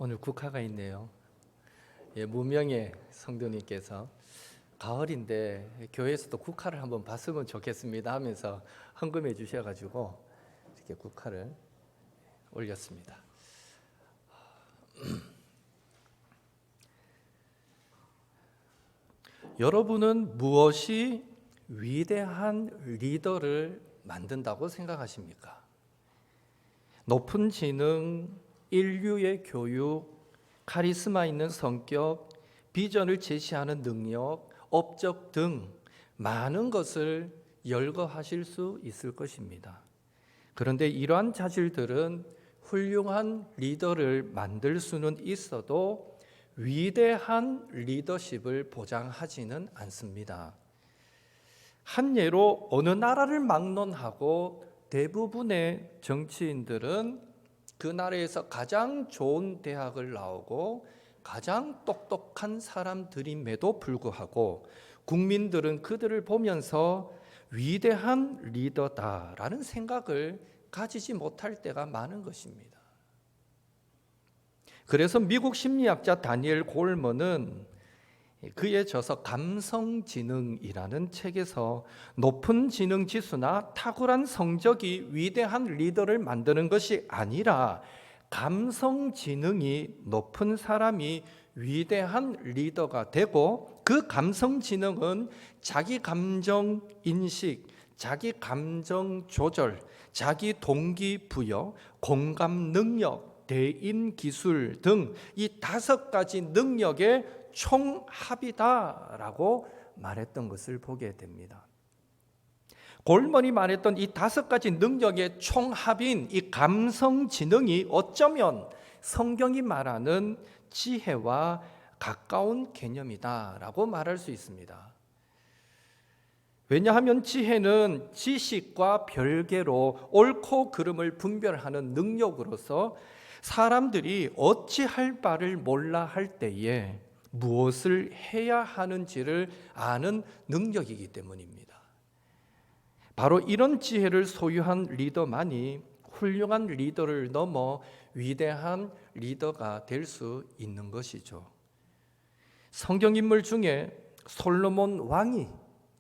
오늘 국화가 있네요. 무명의 성도님께서 가을인데 교회에서도 국화를 한번 봤으면 좋겠습니다 하면서 헌금해 주셔가지고 이렇게 국화를 올렸습니다. 여러분은 무엇이 위대한 리더를 만든다고 생각하십니까? 높은 지능, 인류의 교육, 카리스마 있는 성격, 비전을 제시하는 능력, 업적 등 많은 것을 열거하실 수 있을 것입니다. 그런데 이러한 자질들은 훌륭한 리더를 만들 수는 있어도 위대한 리더십을 보장하지는 않습니다. 한 예로 어느 나라를 막론하고 대부분의 정치인들은 그 나라에서 가장 좋은 대학을 나오고 가장 똑똑한 사람들임에도 불구하고 국민들은 그들을 보면서 위대한 리더다라는 생각을 가지지 못할 때가 많은 것입니다. 그래서 미국 심리학자 다니엘 골먼은 그의 저서 감성지능이라는 책에서 높은 지능 지수나 탁월한 성적이 위대한 리더를 만드는 것이 아니라 감성지능이 높은 사람이 위대한 리더가 되고, 그 감성지능은 자기 감정 인식, 자기 감정 조절, 자기 동기부여, 공감 능력, 대인 기술 등 이 5가지 능력의 총합이다라고 말했던 것을 보게 됩니다. 골먼이 말했던 이 5가지 능력의 총합인 이 감성지능이 어쩌면 성경이 말하는 지혜와 가까운 개념이다라고 말할 수 있습니다. 왜냐하면 지혜는 지식과 별개로 옳고 그름을 분별하는 능력으로서 사람들이 어찌할 바를 몰라 할 때에 무엇을 해야 하는지를 아는 능력이기 때문입니다. 바로 이런 지혜를 소유한 리더만이 훌륭한 리더를 넘어 위대한 리더가 될 수 있는 것이죠. 성경 인물 중에 솔로몬 왕이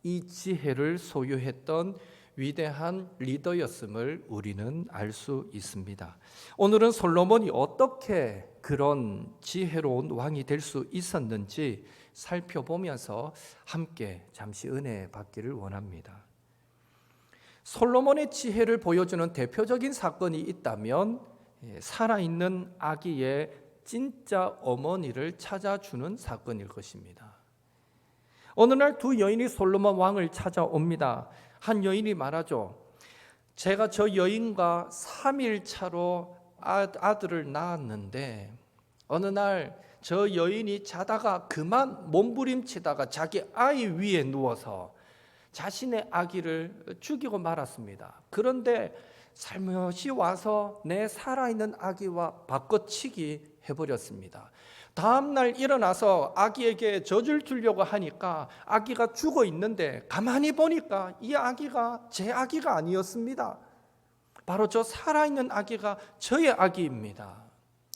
이 지혜를 소유했던 위대한 리더였음을 우리는 알 수 있습니다. 오늘은 솔로몬이 어떻게 그런 지혜로운 왕이 될 수 있었는지 살펴보면서 함께 잠시 은혜 받기를 원합니다. 솔로몬의 지혜를 보여주는 대표적인 사건이 있다면 살아있는 아기의 진짜 어머니를 찾아주는 사건일 것입니다. 어느 날 두 여인이 솔로몬 왕을 찾아옵니다. 한 여인이 말하죠. 제가 저 여인과 3일 차로 아들을 낳았는데 어느 날 저 여인이 자다가 그만 몸부림치다가 자기 아이 위에 누워서 자신의 아기를 죽이고 말았습니다. 그런데 살며시 와서 내 살아있는 아기와 바꿔치기 해버렸습니다. 다음 날 일어나서 아기에게 젖을 주려고 하니까 아기가 죽어 있는데 가만히 보니까 이 아기가 제 아기가 아니었습니다. 바로 저 살아있는 아기가 저의 아기입니다.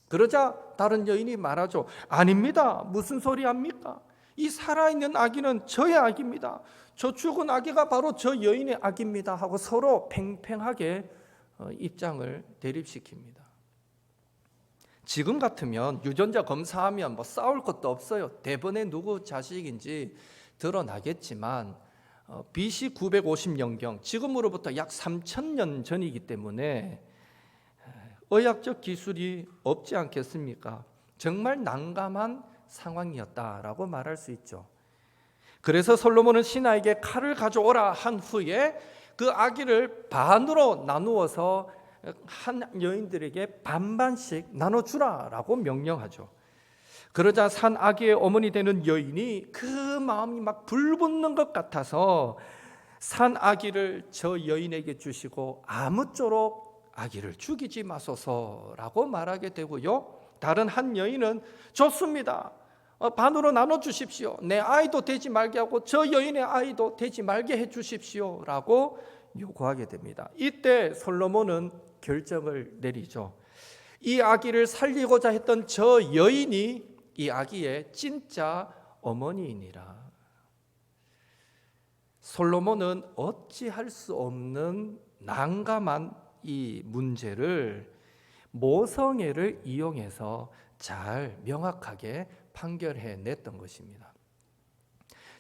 그러자 다른 여인이 말하죠. 아닙니다. 무슨 소리 합니까? 이 살아있는 아기는 저의 아기입니다. 저 죽은 아기가 바로 저 여인의 아기입니다 하고 서로 팽팽하게 입장을 대립시킵니다. 지금 같으면 유전자 검사하면 싸울 것도 없어요. 대번에 누구 자식인지 드러나겠지만 BC 950년경, 지금으로부터 약 3000년 전이기 때문에 의학적 기술이 없지 않겠습니까? 정말 난감한 상황이었다라고 말할 수 있죠. 그래서 솔로몬은 신하에게 칼을 가져오라 한 후에 그 아기를 반으로 나누어서 한 여인들에게 반반씩 나눠주라라고 명령하죠. 그러자 산 아기의 어머니 되는 여인이 그 마음이 막 불붙는 것 같아서 산 아기를 저 여인에게 주시고 아무쪼록 아기를 죽이지 마소서라고 말하게 되고요. 다른 한 여인은 좋습니다. 반으로 나눠 주십시오. 내 아이도 되지 말게 하고 저 여인의 아이도 되지 말게 해 주십시오라고 요구하게 됩니다. 이때 솔로몬은 결정을 내리죠. 이 아기를 살리고자 했던 저 여인이 이 아기의 진짜 어머니이니라. 솔로몬은 어찌할 수 없는 난감한 이 문제를 모성애를 이용해서 잘 명확하게 판결해 냈던 것입니다.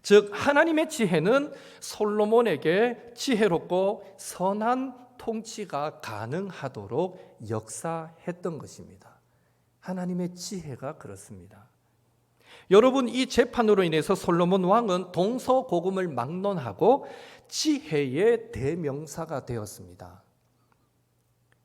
즉 하나님의 지혜는 솔로몬에게 지혜롭고 선한 통치가 가능하도록 역사했던 것입니다. 하나님의 지혜가 그렇습니다. 여러분, 이 재판으로 인해서 솔로몬 왕은 동서고금을 막론하고 지혜의 대명사가 되었습니다.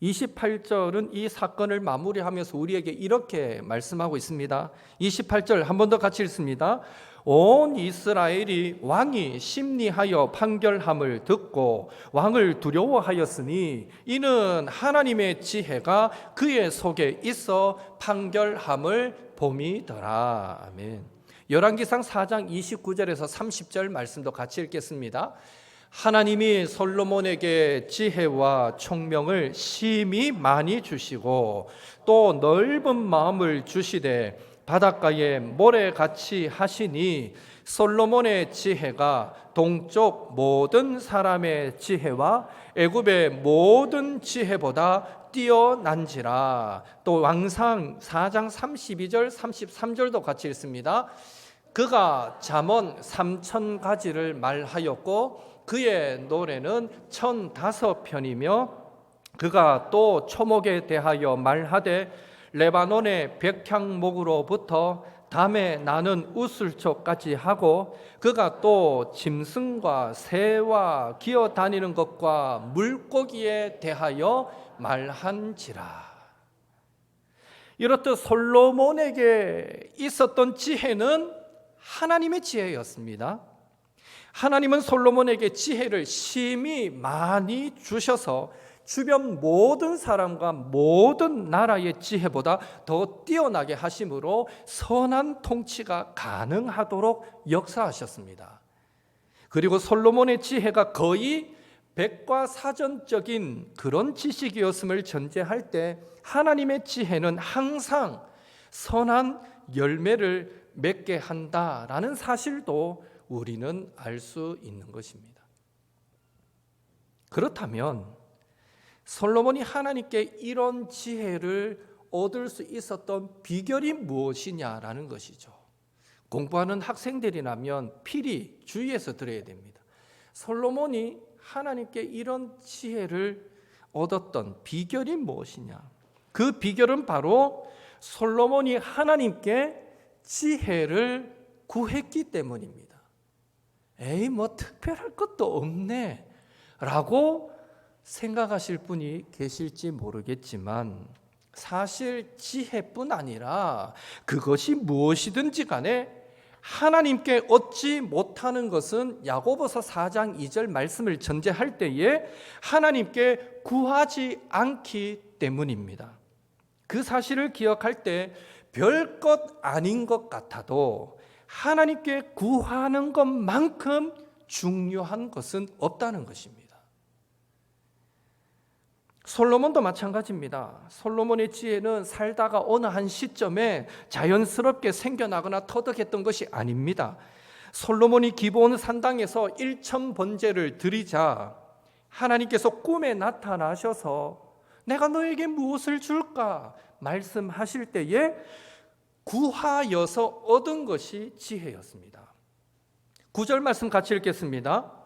28절은 이 사건을 마무리하면서 우리에게 이렇게 말씀하고 있습니다. 28절 한 번 더 같이 읽습니다. 온 이스라엘이 왕이 심리하여 판결함을 듣고 왕을 두려워하였으니 이는 하나님의 지혜가 그의 속에 있어 판결함을 봄이더라. 아멘. 열왕기상 4장 29절에서 30절 말씀도 같이 읽겠습니다. 하나님이 솔로몬에게 지혜와 총명을 심히 많이 주시고 또 넓은 마음을 주시되 바닷가에 모래같이 하시니 솔로몬의 지혜가 동쪽 모든 사람의 지혜와 애굽의 모든 지혜보다 뛰어난지라. 또 왕상 4장 32절 33절도 같이 읽습니다. 그가 잠언 3000가지를 말하였고 그의 노래는 1005편이며 그가 또 초목에 대하여 말하되 레바논의 백향목으로부터 담에 나는 우슬초까지 하고 그가 또 짐승과 새와 기어 다니는 것과 물고기에 대하여 말한지라. 이렇듯 솔로몬에게 있었던 지혜는 하나님의 지혜였습니다. 하나님은 솔로몬에게 지혜를 심히 많이 주셔서 주변 모든 사람과 모든 나라의 지혜보다 더 뛰어나게 하심으로 선한 통치가 가능하도록 역사하셨습니다. 그리고 솔로몬의 지혜가 거의 백과사전적인 그런 지식이었음을 전제할 때 하나님의 지혜는 항상 선한 열매를 맺게 한다라는 사실도 우리는 알 수 있는 것입니다. 그렇다면 솔로몬이 하나님께 이런 지혜를 얻을 수 있었던 비결이 무엇이냐라는 것이죠. 공부하는 학생들이라면 필히 주의해서 들어야 됩니다. 솔로몬이 하나님께 이런 지혜를 얻었던 비결이 무엇이냐? 그 비결은 바로 솔로몬이 하나님께 지혜를 구했기 때문입니다. 에이, 뭐 특별할 것도 없네 라고 생각하실 분이 계실지 모르겠지만 사실 지혜뿐 아니라 그것이 무엇이든지 간에 하나님께 얻지 못하는 것은 야고보서 4장 2절 말씀을 전제할 때에 하나님께 구하지 않기 때문입니다. 그 사실을 기억할 때 별것 아닌 것 같아도 하나님께 구하는 것만큼 중요한 것은 없다는 것입니다. 솔로몬도 마찬가지입니다. 솔로몬의 지혜는 살다가 어느 한 시점에 자연스럽게 생겨나거나 터득했던 것이 아닙니다. 솔로몬이 기브온 산당에서 1000번제를 드리자 하나님께서 꿈에 나타나셔서 내가 너에게 무엇을 줄까 말씀하실 때에 구하여서 얻은 것이 지혜였습니다. 9절 말씀 같이 읽겠습니다.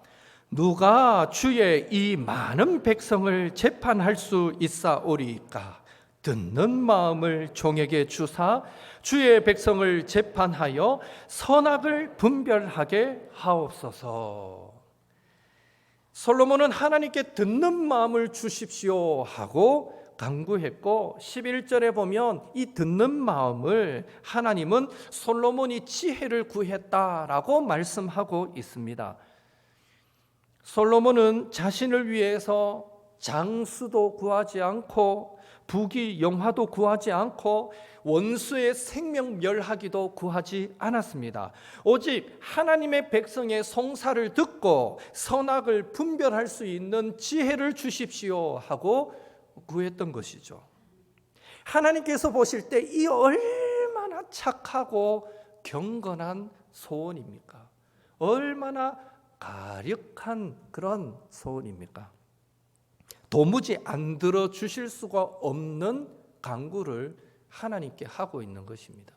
누가 주의 이 많은 백성을 재판할 수 있사오리까? 듣는 마음을 종에게 주사 주의 백성을 재판하여 선악을 분별하게 하옵소서. 솔로몬은 하나님께 듣는 마음을 주십시오 하고 간구했고 11절에 보면 이 듣는 마음을 하나님은 솔로몬이 지혜를 구했다라고 말씀하고 있습니다. 솔로몬은 자신을 위해서 장수도 구하지 않고 부귀 영화도 구하지 않고 원수의 생명 멸하기도 구하지 않았습니다. 오직 하나님의 백성의 송사를 듣고 선악을 분별할 수 있는 지혜를 주십시오 하고 구했던 것이죠. 하나님께서 보실 때 이 얼마나 착하고 경건한 소원입니까? 얼마나 가력한 그런 소원입니까? 도무지 안 들어주실 수가 없는 간구를 하나님께 하고 있는 것입니다.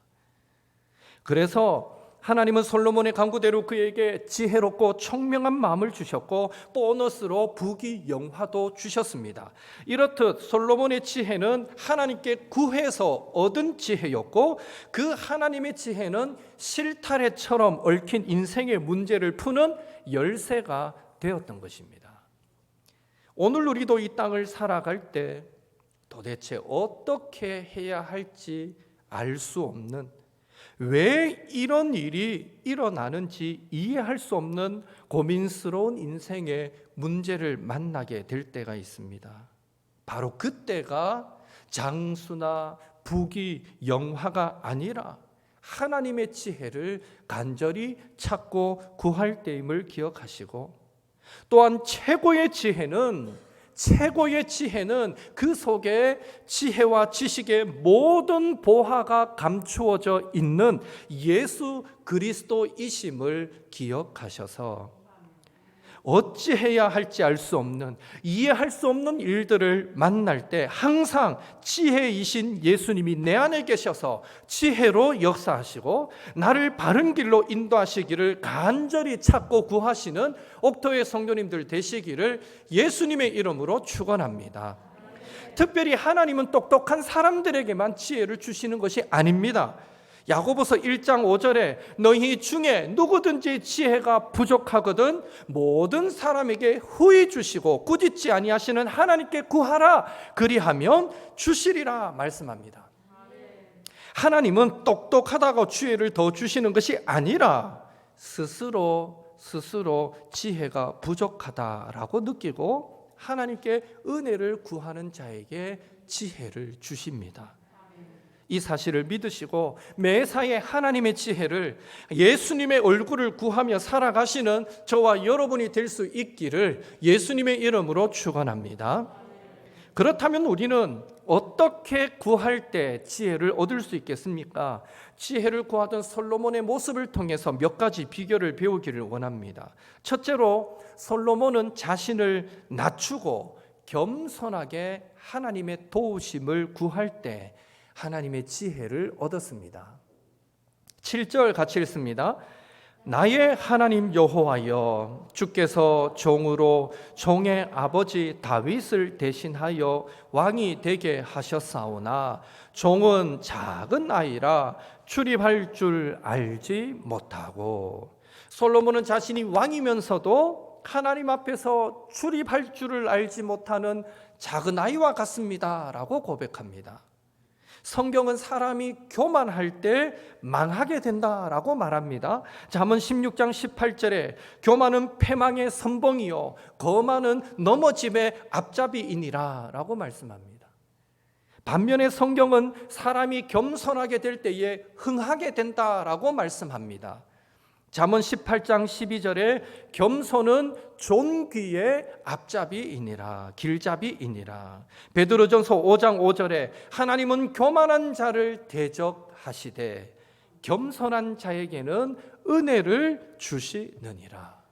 그래서 하나님은 솔로몬의 간구대로 그에게 지혜롭고 총명한 마음을 주셨고 보너스로 부귀 영화도 주셨습니다. 이렇듯 솔로몬의 지혜는 하나님께 구해서 얻은 지혜였고 그 하나님의 지혜는 실타래처럼 얽힌 인생의 문제를 푸는 열쇠가 되었던 것입니다. 오늘 우리도 이 땅을 살아갈 때 도대체 어떻게 해야 할지 알 수 없는, 왜 이런 일이 일어나는지 이해할 수 없는 고민스러운 인생의 문제를 만나게 될 때가 있습니다. 바로 그때가 장수나 부귀, 영화가 아니라 하나님의 지혜를 간절히 찾고 구할 때임을 기억하시고, 또한 최고의 지혜는 그 속에 지혜와 지식의 모든 보화가 감추어져 있는 예수 그리스도이심을 기억하셔서 어찌해야 할지 알 수 없는, 이해할 수 없는 일들을 만날 때 항상 지혜이신 예수님이 내 안에 계셔서 지혜로 역사하시고 나를 바른 길로 인도하시기를 간절히 찾고 구하시는 옥토의 성도님들 되시기를 예수님의 이름으로 축원합니다. 특별히 하나님은 똑똑한 사람들에게만 지혜를 주시는 것이 아닙니다. 야고보서 1장 5절에 너희 중에 누구든지 지혜가 부족하거든 모든 사람에게 후히 주시고 꾸짖지 아니하시는 하나님께 구하라 그리하면 주시리라 말씀합니다. 하나님은 똑똑하다고 지혜를 더 주시는 것이 아니라 스스로 지혜가 부족하다라고 느끼고 하나님께 은혜를 구하는 자에게 지혜를 주십니다. 이 사실을 믿으시고 매사에 하나님의 지혜를, 예수님의 얼굴을 구하며 살아가시는 저와 여러분이 될 수 있기를 예수님의 이름으로 축원합니다. 그렇다면 우리는 어떻게 구할 때 지혜를 얻을 수 있겠습니까? 지혜를 구하던 솔로몬의 모습을 통해서 몇 가지 비결을 배우기를 원합니다. 첫째로 솔로몬은 자신을 낮추고 겸손하게 하나님의 도우심을 구할 때 하나님의 지혜를 얻었습니다. 7절 같이 읽습니다. 나의 하나님 여호와여, 주께서 종으로 종의 아버지 다윗을 대신하여 왕이 되게 하셨사오나 종은 작은 아이라 출입할 줄 알지 못하고. 솔로몬은 자신이 왕이면서도 하나님 앞에서 출입할 줄을 알지 못하는 작은 아이와 같습니다 라고 고백합니다. 성경은 사람이 교만할 때 망하게 된다라고 말합니다. 잠언 16장 18절에 교만은 패망의 선봉이요 거만은 넘어짐의 앞잡이이니라 라고 말씀합니다. 반면에 성경은 사람이 겸손하게 될 때에 흥하게 된다라고 말씀합니다. 잠언 18장 12절에 겸손은 존귀의 앞잡이이니라, 길잡이이니라. 베드로전서 5장 5절에 하나님은 교만한 자를 대적하시되 겸손한 자에게는 은혜를 주시느니라.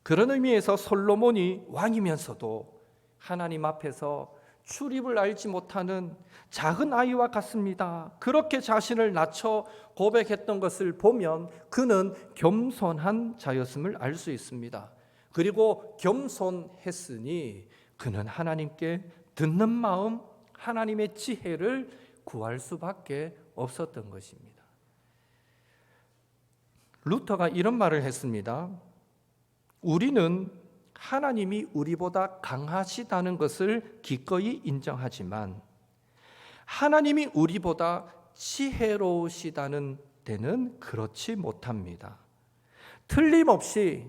그런 의미에서 솔로몬이 왕이면서도 하나님 앞에서 출입을 알지 못하는 작은 아이와 같습니다. 그렇게 자신을 낮춰 고백했던 것을 보면 그는 겸손한 자였음을 알 수 있습니다. 그리고 겸손했으니 그는 하나님께 듣는 마음, 하나님의 지혜를 구할 수밖에 없었던 것입니다. 루터가 이런 말을 했습니다. 우리는 하나님이 우리보다 강하시다는 것을 기꺼이 인정하지만 하나님이 우리보다 지혜로우시다는 데는 그렇지 못합니다. 틀림없이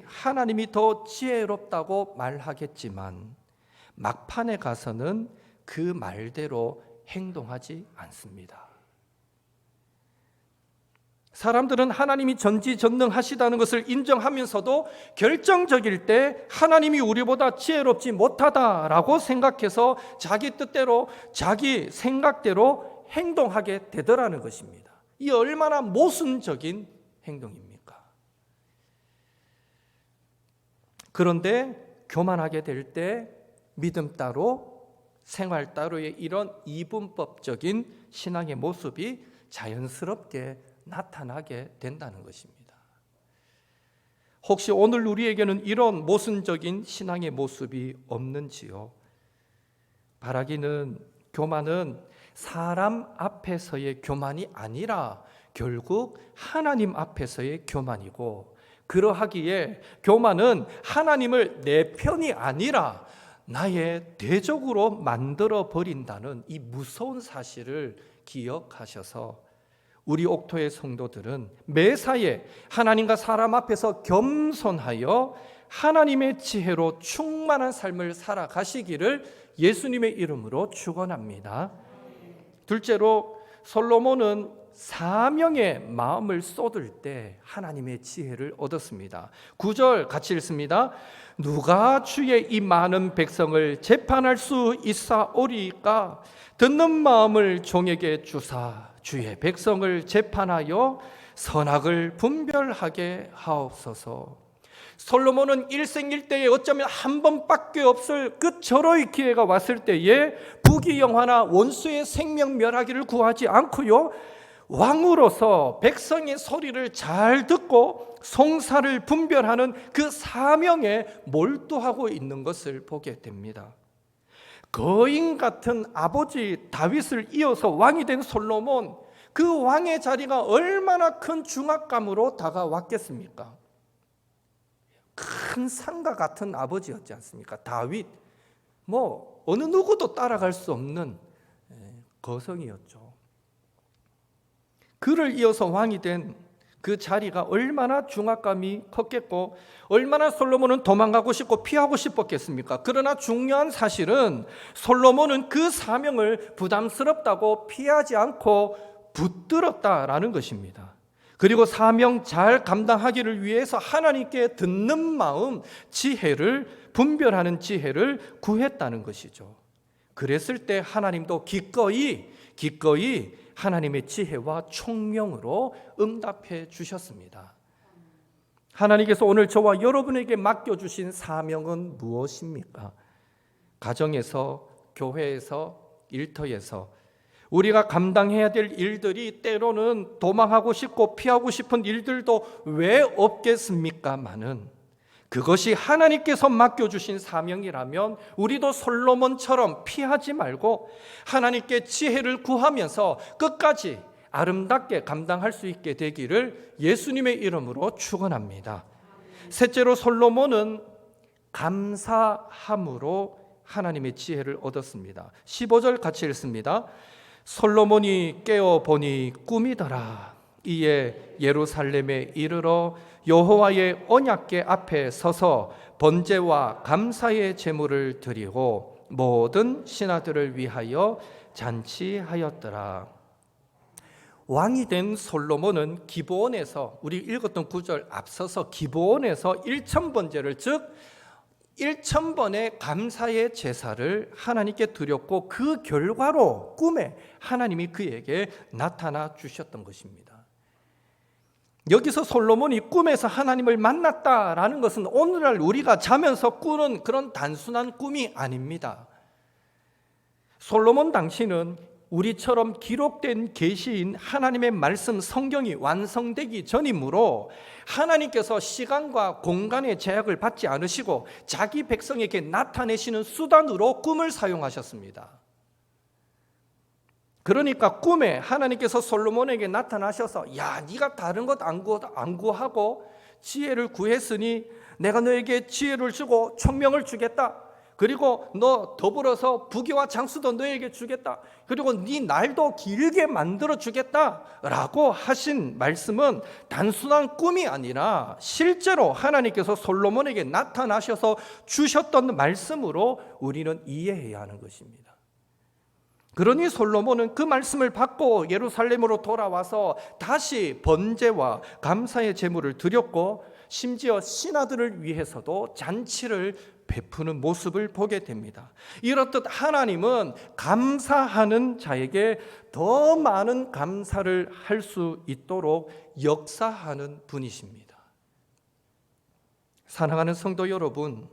하나님이 더 지혜롭다고 말하겠지만 막판에 가서는 그 말대로 행동하지 않습니다. 사람들은 하나님이 전지전능하시다는 것을 인정하면서도 결정적일 때 하나님이 우리보다 지혜롭지 못하다라고 생각해서 자기 뜻대로 자기 생각대로 행동하게 되더라는 것입니다. 이 얼마나 모순적인 행동입니까? 그런데 교만하게 될 때 믿음 따로 생활 따로의 이런 이분법적인 신앙의 모습이 자연스럽게 나타나게 된다는 것입니다. 혹시 오늘 우리에게는 이런 모순적인 신앙의 모습이 없는지요? 바라기는 교만은 사람 앞에서의 교만이 아니라 결국 하나님 앞에서의 교만이고, 그러하기에 교만은 하나님을 내 편이 아니라 나의 대적으로 만들어 버린다는 이 무서운 사실을 기억하셔서 우리 옥토의 성도들은 매사에 하나님과 사람 앞에서 겸손하여 하나님의 지혜로 충만한 삶을 살아가시기를 예수님의 이름으로 축원합니다. 둘째로 솔로몬은 사명의 마음을 쏟을 때 하나님의 지혜를 얻었습니다. 9절 같이 읽습니다. 누가 주의 이 많은 백성을 재판할 수 있사오리까? 듣는 마음을 종에게 주사 주의 백성을 재판하여 선악을 분별하게 하옵소서. 솔로몬은 일생일대에 어쩌면 한 번밖에 없을 그 절호의 기회가 왔을 때에 부귀영화나 원수의 생명 멸하기를 구하지 않고요, 왕으로서 백성의 소리를 잘 듣고 송사를 분별하는 그 사명에 몰두하고 있는 것을 보게 됩니다. 거인 같은 아버지 다윗을 이어서 왕이 된 솔로몬, 그 왕의 자리가 얼마나 큰 중압감으로 다가왔겠습니까? 큰 산과 같은 아버지였지 않습니까? 다윗, 어느 누구도 따라갈 수 없는 거성이었죠. 그를 이어서 왕이 된 그 자리가 얼마나 중압감이 컸겠고, 얼마나 솔로몬은 도망가고 싶고 피하고 싶었겠습니까? 그러나 중요한 사실은 솔로몬은 그 사명을 부담스럽다고 피하지 않고 붙들었다라는 것입니다. 그리고 사명 잘 감당하기를 위해서 하나님께 듣는 마음, 지혜를 분별하는 지혜를 구했다는 것이죠. 그랬을 때 하나님도 기꺼이 하나님의 지혜와 총명으로 응답해 주셨습니다. 하나님께서 오늘 저와 여러분에게 맡겨주신 사명은 무엇입니까? 가정에서, 교회에서, 일터에서 우리가 감당해야 될 일들이 때로는 도망하고 싶고 피하고 싶은 일들도 왜 없겠습니까마는, 그것이 하나님께서 맡겨주신 사명이라면 우리도 솔로몬처럼 피하지 말고 하나님께 지혜를 구하면서 끝까지 아름답게 감당할 수 있게 되기를 예수님의 이름으로 축원합니다. 셋째로 솔로몬은 감사함으로 하나님의 지혜를 얻었습니다. 15절 같이 읽습니다. 솔로몬이 깨어보니 꿈이더라. 이에 예루살렘에 이르러 여호와의 언약궤 앞에 서서 번제와 감사의 제물을 드리고 모든 신하들을 위하여 잔치하였더라. 왕이 된 솔로몬은 기브온에서, 우리 읽었던 구절 앞서서 기브온에서 1000번제를, 즉 1000번의 감사의 제사를 하나님께 드렸고, 그 결과로 꿈에 하나님이 그에게 나타나 주셨던 것입니다. 여기서 솔로몬이 꿈에서 하나님을 만났다라는 것은 오늘날 우리가 자면서 꾸는 그런 단순한 꿈이 아닙니다. 솔로몬 당시는 우리처럼 기록된 계시인 하나님의 말씀 성경이 완성되기 전이므로 하나님께서 시간과 공간의 제약을 받지 않으시고 자기 백성에게 나타내시는 수단으로 꿈을 사용하셨습니다. 그러니까 꿈에 하나님께서 솔로몬에게 나타나셔서, 야, 네가 다른 것 안 구하고 지혜를 구했으니 내가 너에게 지혜를 주고 총명을 주겠다. 그리고 너 더불어서 부귀와 장수도 너에게 주겠다. 그리고 네 날도 길게 만들어 주겠다라고 하신 말씀은 단순한 꿈이 아니라 실제로 하나님께서 솔로몬에게 나타나셔서 주셨던 말씀으로 우리는 이해해야 하는 것입니다. 그러니 솔로몬은 그 말씀을 받고 예루살렘으로 돌아와서 다시 번제와 감사의 제물을 드렸고 심지어 신하들을 위해서도 잔치를 베푸는 모습을 보게 됩니다. 이렇듯 하나님은 감사하는 자에게 더 많은 감사를 할 수 있도록 역사하는 분이십니다. 사랑하는 성도 여러분,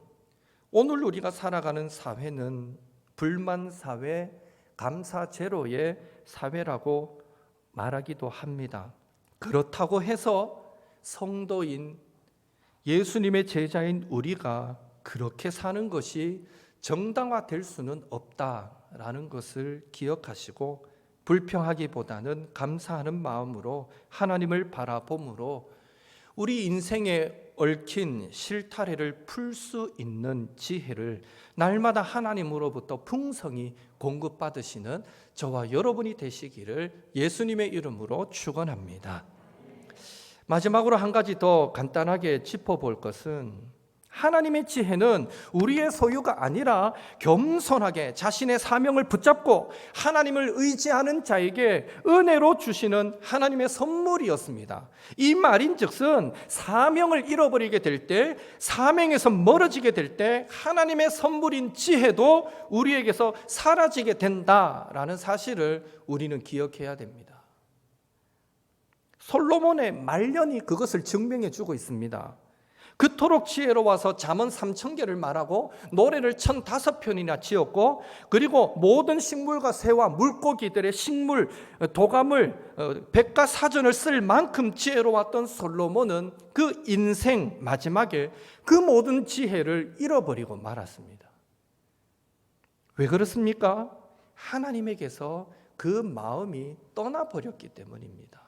오늘 우리가 살아가는 사회는 불만 사회, 감사 제로의 사회라고 말하기도 합니다. 그렇다고 해서 성도인 예수님의 제자인 우리가 그렇게 사는 것이 정당화될 수는 없다라는 것을 기억하시고 불평하기보다는 감사하는 마음으로 하나님을 바라봄으로 우리 인생에 얽힌 실타래를 풀 수 있는 지혜를 날마다 하나님으로부터 풍성히 공급받으시는 저와 여러분이 되시기를 예수님의 이름으로 축원합니다. 마지막으로 한 가지 더 간단하게 짚어볼 것은 하나님의 지혜는 우리의 소유가 아니라 겸손하게 자신의 사명을 붙잡고 하나님을 의지하는 자에게 은혜로 주시는 하나님의 선물이었습니다. 이 말인즉슨 사명을 잃어버리게 될 때, 사명에서 멀어지게 될 때 하나님의 선물인 지혜도 우리에게서 사라지게 된다라는 사실을 우리는 기억해야 됩니다. 솔로몬의 말년이 그것을 증명해 주고 있습니다. 그토록 지혜로워서 잠언 3000개를 말하고 노래를 1005편이나 지었고 그리고 모든 식물과 새와 물고기들의 식물, 도감을 백과사전을 쓸 만큼 지혜로웠던 솔로몬은 그 인생 마지막에 그 모든 지혜를 잃어버리고 말았습니다. 왜 그렇습니까? 하나님에게서 그 마음이 떠나버렸기 때문입니다.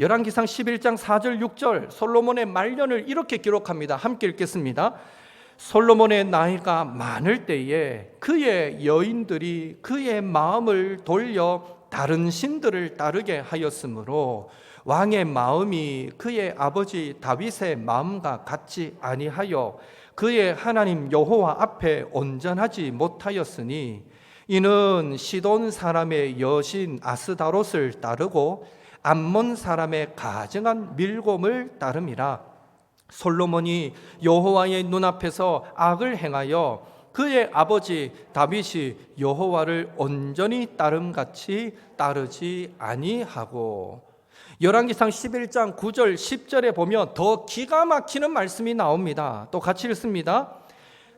열왕기상 11장 4절 6절 솔로몬의 말년을 이렇게 기록합니다. 함께 읽겠습니다. 솔로몬의 나이가 많을 때에 그의 여인들이 그의 마음을 돌려 다른 신들을 따르게 하였으므로 왕의 마음이 그의 아버지 다윗의 마음과 같지 아니하여 그의 하나님 여호와 앞에 온전하지 못하였으니 이는 시돈 사람의 여신 아스다롯을 따르고 암몬 사람의 가증한 밀곰을 따름이라. 솔로몬이 여호와의 눈앞에서 악을 행하여 그의 아버지 다윗이 여호와를 온전히 따름같이 따르지 아니하고. 열왕기상 11장 9절 10절에 보면 더 기가 막히는 말씀이 나옵니다. 또 같이 읽습니다.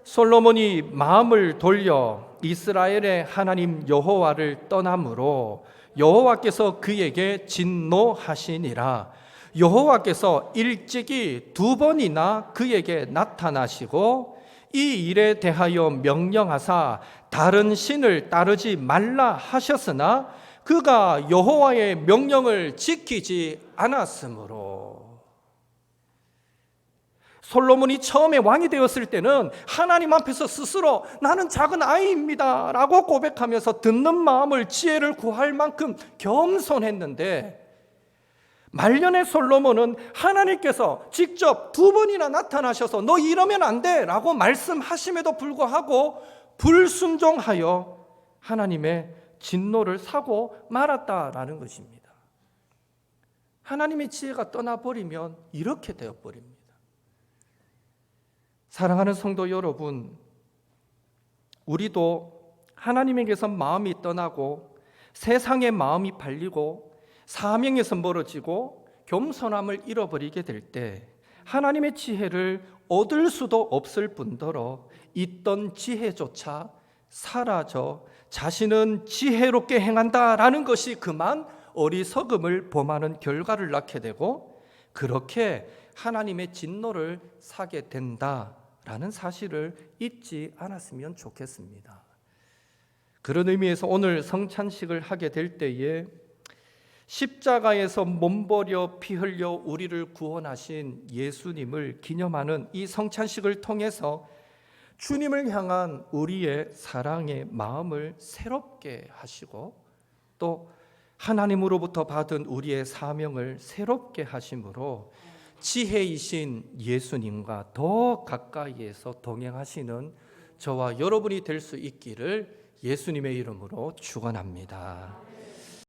솔로몬이 마음을 돌려 이스라엘의 하나님 여호와를 떠나므로 여호와께서 그에게 진노하시니라. 여호와께서 일찍이 2번이나 그에게 나타나시고 이 일에 대하여 명령하사 다른 신을 따르지 말라 하셨으나 그가 여호와의 명령을 지키지 않았으므로. 솔로몬이 처음에 왕이 되었을 때는 하나님 앞에서 스스로 나는 작은 아이입니다 라고 고백하면서 듣는 마음을 지혜를 구할 만큼 겸손했는데 말년의 솔로몬은 하나님께서 직접 2번이나 나타나셔서 너 이러면 안 돼 라고 말씀하심에도 불구하고 불순종하여 하나님의 진노를 사고 말았다라는 것입니다. 하나님의 지혜가 떠나버리면 이렇게 되어버립니다. 사랑하는 성도 여러분, 우리도 하나님에게서 마음이 떠나고 세상의 마음이 팔리고 사명에서 멀어지고 겸손함을 잃어버리게 될 때 하나님의 지혜를 얻을 수도 없을 뿐더러 있던 지혜조차 사라져 자신은 지혜롭게 행한다라는 것이 그만 어리석음을 범하는 결과를 낳게 되고 그렇게 하나님의 진노를 사게 된다라는 사실을 잊지 않았으면 좋겠습니다. 그런 의미에서 오늘 성찬식을 하게 될 때에 십자가에서 몸버려 피 흘려 우리를 구원하신 예수님을 기념하는 이 성찬식을 통해서 주님을 향한 우리의 사랑의 마음을 새롭게 하시고 또 하나님으로부터 받은 우리의 사명을 새롭게 하심으로 지혜이신 예수님과 더 가까이에서 동행하시는 저와 여러분이 될 수 있기를 예수님의 이름으로 축원합니다.